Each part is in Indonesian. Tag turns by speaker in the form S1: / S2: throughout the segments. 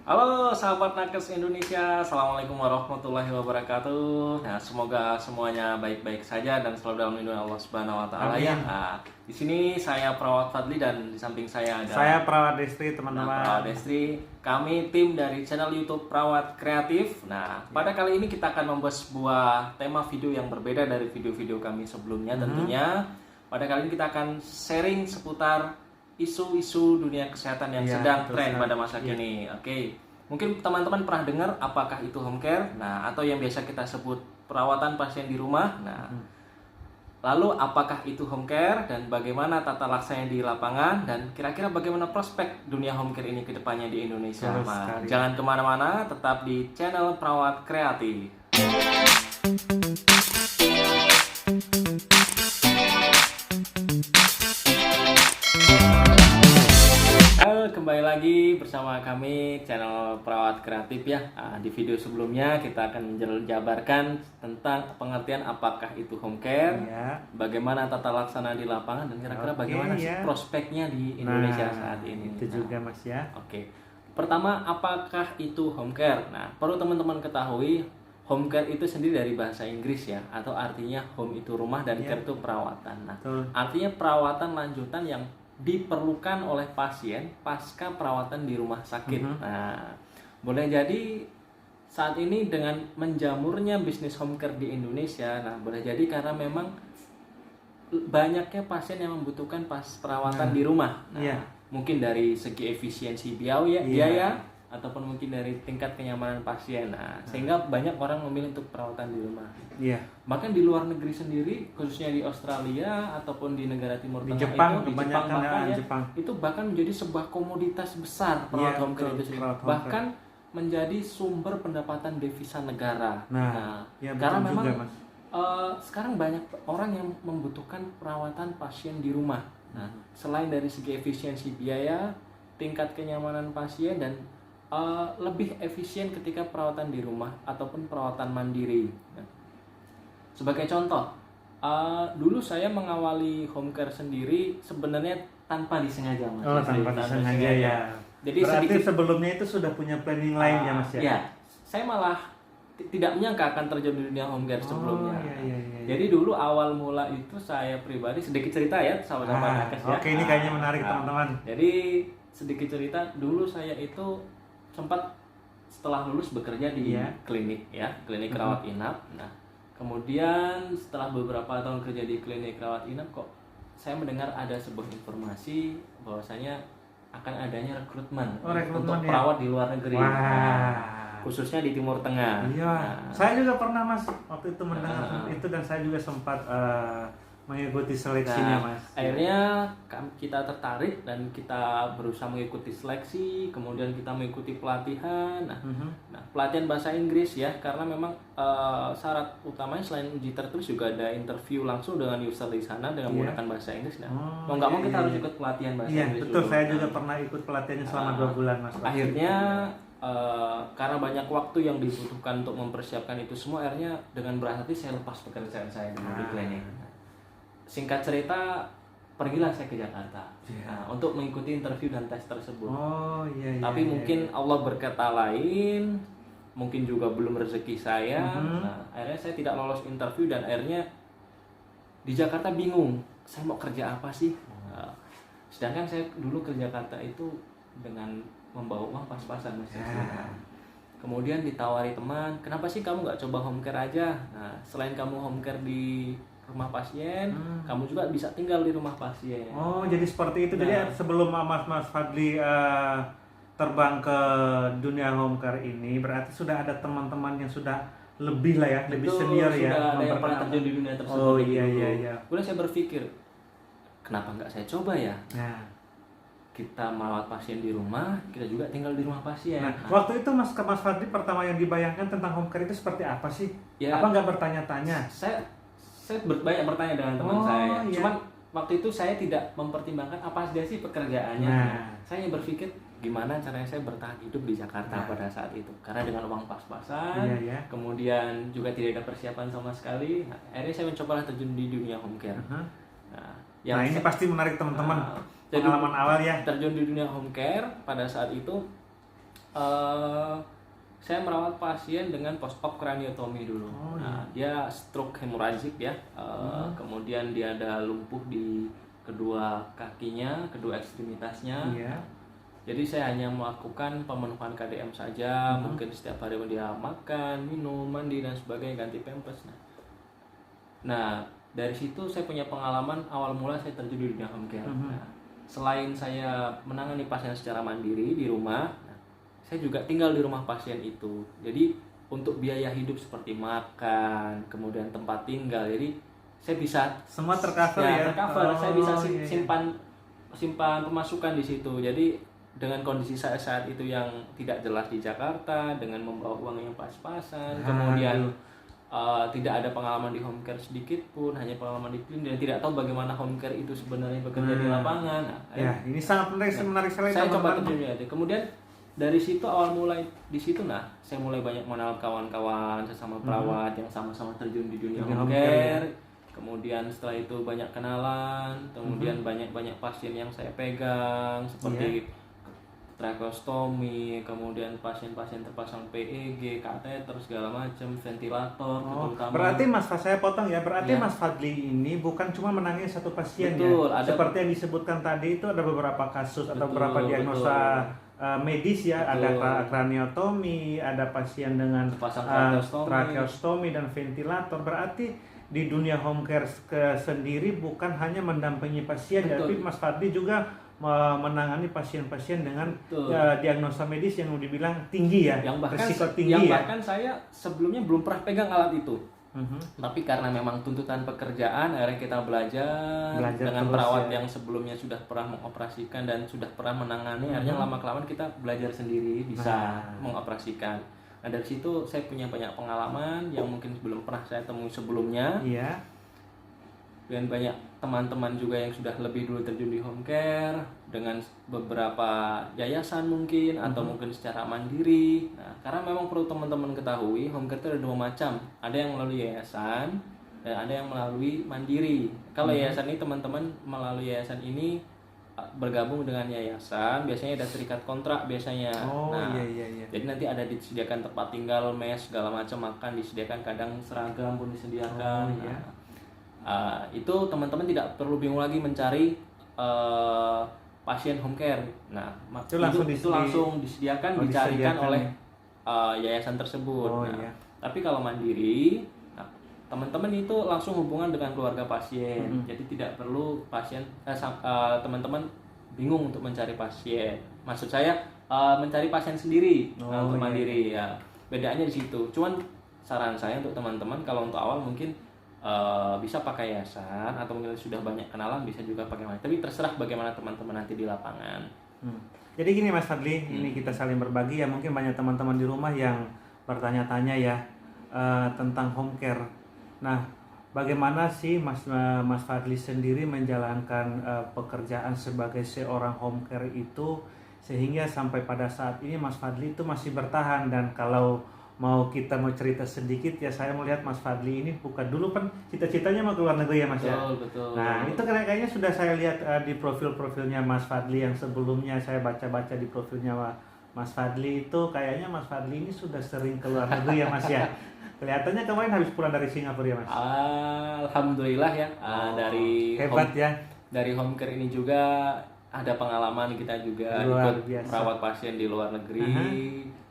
S1: Halo sahabat Nakes Indonesia, Assalamualaikum warahmatullahi wabarakatuh. Nah, semoga semuanya baik-baik saja dan selalu dalam lindungan Allah Subhanahu wa taala ya. Nah, di sini saya Perawat Fadli dan di samping saya ada
S2: Saya Perawat Destri, teman-teman.
S1: Perawat Destri. Kami tim dari channel YouTube Perawat Kreatif. Nah, pada kali ini kita akan membuat sebuah tema video yang berbeda dari video-video kami sebelumnya tentunya. Pada kali ini kita akan sharing seputar isu-isu dunia kesehatan yang sedang tren pada masa kini. Oke, mungkin teman-teman pernah dengar apakah itu home care, nah atau yang biasa kita sebut perawatan pasien di rumah. Nah, lalu apakah itu home care dan bagaimana tata laksananya di lapangan dan kira-kira bagaimana prospek dunia home care ini ke depannya di Indonesia. Nah, jangan kemana-mana, tetap di channel Perawat Kreatif. Kembali lagi bersama kami channel Perawat Kreatif ya. Di video sebelumnya kita akan menjabarkan tentang pengertian apakah itu home care, bagaimana tata laksana di lapangan dan kira-kira bagaimana prospeknya di Indonesia saat ini.
S2: Itu juga Mas ya.
S1: Oke. Pertama, apakah itu home care? Nah, perlu teman-teman ketahui home care itu sendiri dari bahasa Inggris ya, atau artinya home itu rumah dan care itu perawatan. Nah, artinya perawatan lanjutan yang diperlukan oleh pasien pasca perawatan di rumah sakit. Nah, boleh jadi saat ini dengan menjamurnya bisnis home care di Indonesia, nah boleh jadi karena memang banyaknya pasien yang membutuhkan perawatan di rumah. Nah, mungkin dari segi efisiensi biaya ataupun mungkin dari tingkat kenyamanan pasien. Nah, sehingga banyak orang memilih untuk perawatan di rumah. Bahkan di luar negeri sendiri, khususnya di Australia ataupun di negara Timur Tengah, di Jepang bahkan itu bahkan menjadi sebuah komoditas besar perawat home care itu sendiri. Bahkan menjadi sumber pendapatan devisa negara. Karena memang sekarang banyak orang yang membutuhkan perawatan pasien di rumah. Nah, selain dari segi efisiensi biaya, tingkat kenyamanan pasien dan lebih efisien ketika perawatan di rumah ataupun perawatan mandiri. Sebagai contoh, dulu saya mengawali home care sendiri sebenarnya tanpa disengaja, Mas.
S2: Tanpa disengaja ya. Jadi berarti sebelumnya itu sudah punya planning lain ya, Mas ya?
S1: Ya, saya malah tidak menyangka akan terjun di dunia home care sebelumnya. Jadi dulu awal mula itu saya pribadi sedikit cerita ya, sahabat-sahabat Nakes ya.
S2: Oke, ini kayaknya menarik teman-teman.
S1: Jadi sedikit cerita, dulu saya itu sempat setelah lulus bekerja di klinik rawat inap. Nah, kemudian setelah beberapa tahun kerja di klinik rawat inap, kok saya mendengar ada sebuah informasi bahwasanya akan adanya rekrutmen untuk perawat di luar negeri. Khususnya di Timur Tengah.
S2: Saya juga pernah Mas waktu itu mendengar itu dan saya juga sempat mengikuti seleksinya Mas.
S1: Akhirnya kita tertarik dan kita berusaha mengikuti seleksi, kemudian kita mengikuti pelatihan. Nah, pelatihan bahasa Inggris ya, karena memang syarat utamanya selain uji tertulis juga ada interview langsung dengan user di sana dengan menggunakan bahasa Inggris. Nah, mau nggak mau kita harus ikut pelatihan bahasa Inggris.
S2: Betul, saya juga pernah ikut pelatihannya selama 2 bulan Mas.
S1: Akhirnya karena banyak waktu yang dibutuhkan untuk mempersiapkan itu semua, akhirnya dengan berat hati saya lepas pekerjaan saya di klinik. Singkat cerita, pergilah saya ke Jakarta untuk mengikuti interview dan tes tersebut. Tapi mungkin Allah berkata lain, mungkin juga belum rezeki saya. Nah, akhirnya saya tidak lolos interview dan akhirnya di Jakarta bingung, saya mau kerja apa sih? Sedangkan saya dulu ke Jakarta itu dengan membawa uang pas-pasan. Kemudian ditawari teman, kenapa sih kamu nggak coba home care aja? Nah, selain kamu home care di rumah pasien, kamu juga bisa tinggal di rumah pasien.
S2: Jadi seperti itu. Jadi sebelum Mas Fadli terbang ke dunia home care ini, berarti sudah ada teman-teman yang sudah lebih lah ya, lebih senior ya.
S1: Sudah ada yang pernah terjun di dunia tersebut. Kemudian saya berpikir, kenapa nggak saya coba ya? Kita merawat pasien di rumah, kita juga tinggal di rumah pasien.
S2: Waktu itu Mas Fadli pertama yang dibayangkan tentang home care itu seperti apa sih? Apa nggak bertanya-tanya?
S1: Saya banyak bertanya dengan teman saya. Cuman waktu itu saya tidak mempertimbangkan apa saja sih pekerjaannya. Saya berpikir gimana caranya saya bertahan hidup di Jakarta pada saat itu. Karena dengan uang pas-pasan, kemudian juga tidak ada persiapan sama sekali. Akhirnya saya mencoba terjun di dunia home care.
S2: Ini pasti menarik teman-teman. Pengalaman awal ya.
S1: Terjun di dunia home care pada saat itu Eh, saya merawat pasien dengan post op craniotomy dulu. Nah, dia stroke hemorrhagic ya. Kemudian dia ada lumpuh di kedua kakinya, kedua ekstremitasnya.
S2: Iya.
S1: Jadi saya hanya melakukan pemenuhan KDM saja, mungkin setiap hari dia makan, minum, mandi dan sebagainya, ganti pampers. Nah, dari situ saya punya pengalaman awal mula saya terjun di dunia home care. Nah, selain saya menangani pasien secara mandiri di rumah, saya juga tinggal di rumah pasien itu. Jadi untuk biaya hidup seperti makan, kemudian tempat tinggal, jadi saya bisa
S2: semua tercover ya.
S1: Tercover. Saya bisa simpan pemasukan di situ. Jadi dengan kondisi saya saat itu yang tidak jelas di Jakarta, dengan membawa uang yang pas-pasan, kemudian tidak ada pengalaman di home care sedikit pun, hanya pengalaman di klinik dan tidak tahu bagaimana home care itu sebenarnya bekerja di lapangan. Nah,
S2: ini sangat menarik sekali.
S1: Saya coba terjun aja. Kemudian dari situ awal mulai di situ, saya mulai banyak mengenal kawan-kawan sesama perawat yang sama-sama terjun di dunia home care. Kemudian setelah itu banyak kenalan, kemudian banyak pasien yang saya pegang seperti tracheostomy, kemudian pasien-pasien terpasang PEG, kateter segala macam, ventilator terutama.
S2: Berarti saya potong ya. Berarti Mas Fadli ini bukan cuma menangani satu pasien.
S1: Betul,
S2: ya. Seperti yang disebutkan tadi itu ada beberapa kasus atau beberapa diagnosa medis ya. Betul. Ada craniotomy, ada pasien dengan tracheostomy dan ventilator. Berarti di dunia home care sendiri bukan hanya mendampingi pasien, tapi Mas Fadli juga menangani pasien-pasien dengan diagnosa medis yang dibilang tinggi ya,
S1: yang bahkan
S2: risiko tinggi
S1: bahkan saya sebelumnya belum pernah pegang alat itu. Tapi karena memang tuntutan pekerjaan, akhirnya kita belajar dengan perawat yang sebelumnya sudah pernah mengoperasikan dan sudah pernah menangani, akhirnya lama-kelamaan kita belajar sendiri bisa mengoperasikan. Nah, dari situ saya punya banyak pengalaman yang mungkin belum pernah saya temui sebelumnya.
S2: Iya.
S1: Dan banyak teman-teman juga yang sudah lebih dulu terjun di home care dengan beberapa yayasan mungkin atau mungkin secara mandiri. Nah, karena memang perlu teman-teman ketahui, home care itu ada dua macam. Ada yang melalui yayasan dan ada yang melalui mandiri. Kalau yayasan ini teman-teman melalui yayasan ini bergabung dengan yayasan, biasanya ada terikat kontrak biasanya.
S2: Iya.
S1: Jadi nanti ada disediakan tempat tinggal, mes, segala macam, makan disediakan, kadang seragam pun disediakan. Itu teman-teman tidak perlu bingung lagi mencari pasien home care. Nah, itu langsung disediakan, dicarikan oleh yayasan tersebut. Tapi kalau mandiri, teman-teman itu langsung hubungan dengan keluarga pasien. Jadi tidak perlu teman-teman bingung untuk mencari pasien. Maksud saya mencari pasien sendiri untuk mandiri ya. Bedanya di situ. Cuman saran saya untuk teman-teman kalau untuk awal mungkin bisa pakai yayasan atau mungkin sudah banyak kenalan bisa juga pakai mandiri. Tapi terserah bagaimana teman-teman nanti di lapangan.
S2: Jadi gini Mas Fadli, ini kita saling berbagi ya. Mungkin banyak teman-teman di rumah yang bertanya-tanya ya tentang home care. Nah, bagaimana sih Mas Fadli sendiri menjalankan pekerjaan sebagai seorang home care itu sehingga sampai pada saat ini Mas Fadli itu masih bertahan. Dan kalau mau cerita sedikit ya, saya melihat Mas Fadli ini bukan dulu kan cita-citanya mau ke luar negeri ya Mas ya.
S1: Betul.
S2: Nah, itu kayaknya sudah saya lihat di profilnya Mas Fadli yang sebelumnya saya baca-baca di profilnya Mas Fadli itu kayaknya Mas Fadli ini sudah sering ke luar negeri ya Mas ya. Kelihatannya kemarin habis pulang dari Singapura ya Mas.
S1: Alhamdulillah ya. Dari
S2: hebat ya.
S1: Dari home care ini juga ada pengalaman kita juga ikut merawat pasien di luar negeri.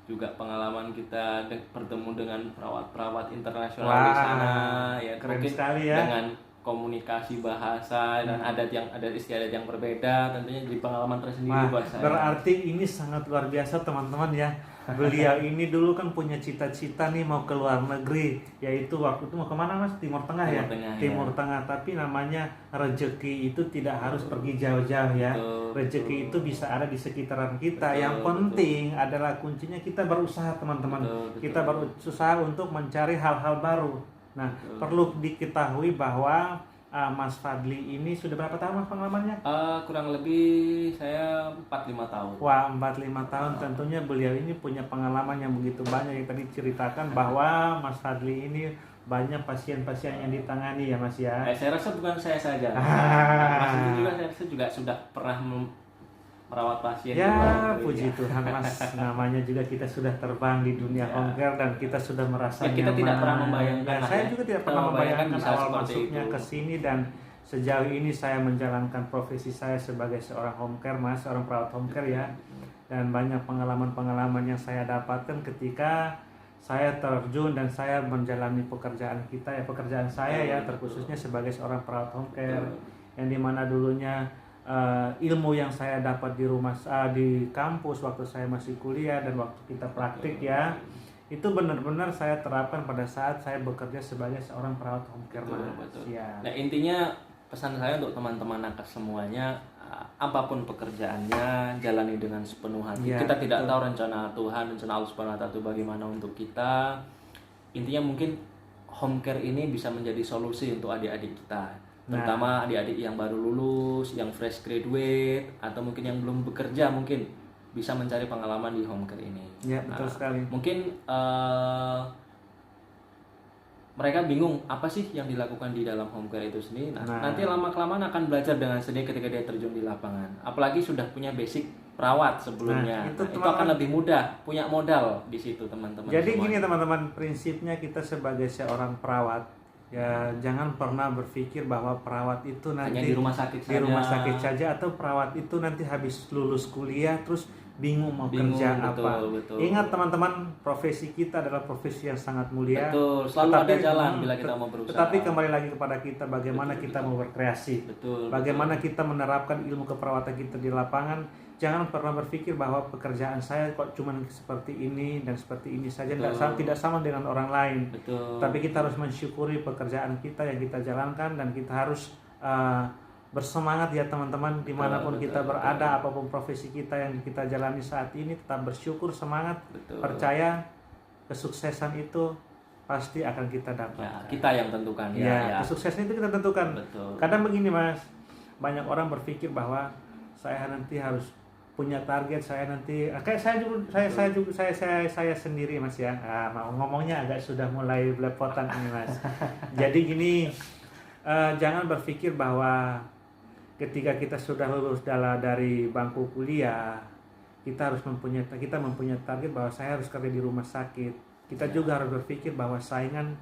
S1: Juga pengalaman kita bertemu dengan perawat-perawat internasional di sana ya,
S2: keren
S1: mungkin
S2: sekali ya.
S1: Dengan komunikasi bahasa dan adat istiadat yang berbeda, tentunya jadi pengalaman tersendiri buat saya.
S2: Berarti ini sangat luar biasa teman-teman ya. Beliau ini dulu kan punya cita-cita nih mau ke luar negeri, yaitu waktu itu mau kemana Mas? Timur Tengah ya? Timur Tengah, tapi namanya rezeki itu tidak harus pergi jauh-jauh ya. Rezeki itu bisa ada di sekitaran kita. Yang penting adalah kuncinya kita berusaha teman-teman. Kita berusaha untuk mencari hal-hal baru. Nah, perlu diketahui bahwa Mas Fadli ini sudah berapa tahun Mas pengalamannya?
S1: Kurang lebih saya 4-5 tahun.
S2: Wah, 4-5 tahun. Tentunya beliau ini punya pengalaman yang begitu banyak. Yang tadi ceritakan bahwa Mas Fadli ini banyak pasien-pasien yang ditangani ya Mas ya.
S1: Saya rasa bukan saya saja. Mas itu juga saya rasa juga sudah pernah merawat pasien.
S2: Ya, puji Tuhan Mas, namanya juga kita sudah terbang di dunia home care dan kita sudah merasa
S1: kita
S2: nyaman.
S1: tidak pernah membayangkan.
S2: Saya juga tidak pernah membayangkan
S1: bisa
S2: awal
S1: seperti
S2: masuknya
S1: itu.
S2: ke sini, dan sejauh ini saya menjalankan profesi saya sebagai seorang home care Mas, seorang perawat home care ya. Dan banyak pengalaman-pengalaman yang saya dapatkan ketika saya terjun dan saya menjalani pekerjaan saya ya, terkhususnya sebagai seorang perawat home care, yang dimana dulunya ilmu yang saya dapat di di kampus waktu saya masih kuliah dan waktu kita praktik ya, itu benar-benar saya terapkan pada saat saya bekerja sebagai seorang perawat home care. Ya.
S1: Nah, intinya pesan saya untuk teman-teman nakes semuanya, apapun pekerjaannya jalani dengan sepenuh hati. Ya, kita tidak tahu rencana Tuhan, rencana Allah Subhanahu wa taala itu bagaimana untuk kita. Intinya mungkin home care ini bisa menjadi solusi untuk adik-adik kita, terutama adik-adik yang baru lulus, yang fresh graduate, atau mungkin yang belum bekerja, mungkin bisa mencari pengalaman di home care ini.
S2: Ya, betul sekali.
S1: Mungkin mereka bingung apa sih yang dilakukan di dalam home care itu sendiri. Nanti lama-kelamaan akan belajar dengan sendiri ketika dia terjun di lapangan. Apalagi sudah punya basic perawat sebelumnya. Itu akan lebih mudah, punya modal di situ teman-teman.
S2: Jadi gini teman-teman, prinsipnya kita sebagai seorang perawat ya, jangan pernah berpikir bahwa perawat itu nanti
S1: hanya di rumah sakit
S2: saja, atau perawat itu nanti habis lulus kuliah terus bingung mau kerja apa.
S1: Betul.
S2: Ingat teman-teman, profesi kita adalah profesi yang sangat mulia.
S1: Betul, selalu ada jalan bila kita mau berusaha.
S2: Tetapi kembali lagi kepada kita, bagaimana kita mau berkreasi. Bagaimana kita menerapkan ilmu keperawatan kita di lapangan. Jangan pernah berpikir bahwa pekerjaan saya kok cuma seperti ini dan seperti ini saja, tidak sama dengan orang lain. Tapi kita harus mensyukuri pekerjaan kita yang kita jalankan, dan kita harus bersemangat ya teman-teman, dimanapun kita berada, apapun profesi kita yang kita jalani saat ini, tetap bersyukur, semangat, percaya kesuksesan itu pasti akan kita dapat.
S1: Ya, kita yang tentukan ya.
S2: Kesuksesan itu kita tentukan. Kadang begini Mas, banyak orang berpikir bahwa saya nanti harus punya target, saya nanti kayak saya sendiri Mas ya. Mau ngomongnya agak sudah mulai belepotan ini Mas. Jadi gini, jangan berpikir bahwa ketika kita sudah lulus dari bangku kuliah, kita mempunyai target bahwa saya harus kerja di rumah sakit. Kita juga harus berpikir bahwa saingan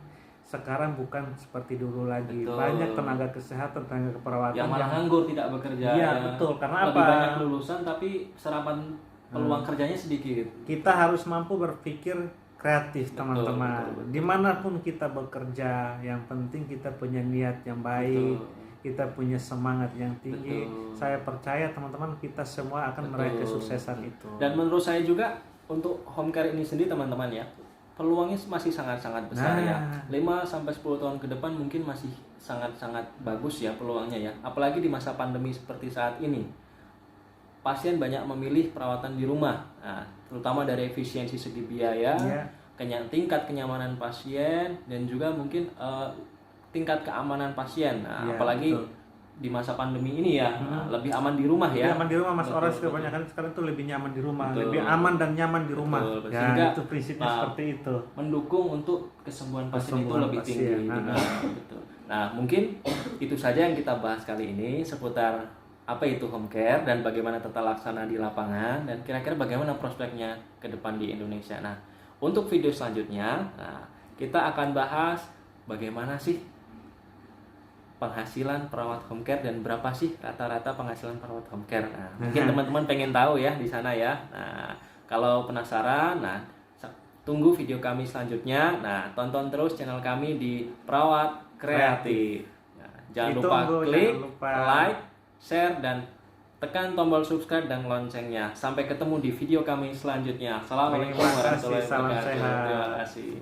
S2: sekarang bukan seperti dulu lagi. Banyak tenaga kesehatan, tenaga keperawatan
S1: yang malah nganggur, tidak bekerja.
S2: Iya, betul. Karena
S1: lebih banyak lulusan tapi serapan peluang kerjanya sedikit.
S2: Kita harus mampu berpikir kreatif teman-teman. Dimanapun kita bekerja, yang penting kita punya niat yang baik. Kita punya semangat yang tinggi. Saya percaya teman-teman, kita semua akan meraih kesuksesan itu.
S1: Dan menurut saya juga untuk home care ini sendiri teman-teman ya, peluangnya masih sangat-sangat besar ya. 5-10 tahun ke depan mungkin masih sangat-sangat bagus ya peluangnya ya. Apalagi di masa pandemi seperti saat ini. Pasien banyak memilih perawatan di rumah. Terutama dari efisiensi segi biaya, tingkat kenyamanan pasien, dan juga mungkin tingkat keamanan pasien. Apalagi di masa pandemi ini ya, lebih aman di rumah ya.
S2: Lebih aman di rumah Mas. Orang kebanyakan sekarang tuh lebih nyaman di rumah, lebih aman dan nyaman di rumah.
S1: Sehingga
S2: itu prinsipnya seperti itu.
S1: Mendukung untuk kesembuhan pasien itu lebih tinggi. Nah, mungkin itu saja yang kita bahas kali ini seputar apa itu home care dan bagaimana tata laksana di lapangan, dan kira-kira bagaimana prospeknya ke depan di Indonesia. Nah, untuk video selanjutnya, kita akan bahas bagaimana sih penghasilan perawat home care dan berapa sih rata-rata penghasilan perawat home care. Mungkin teman-teman pengen tahu ya di sana ya. Kalau penasaran, tunggu video kami selanjutnya. Tonton terus channel kami di Perawat Kreatif. Jangan lupa klik, like, share, dan tekan tombol subscribe dan loncengnya. Sampai ketemu di video kami selanjutnya. Assalamualaikum warahmatullahi wabarakatuh. Terima kasih.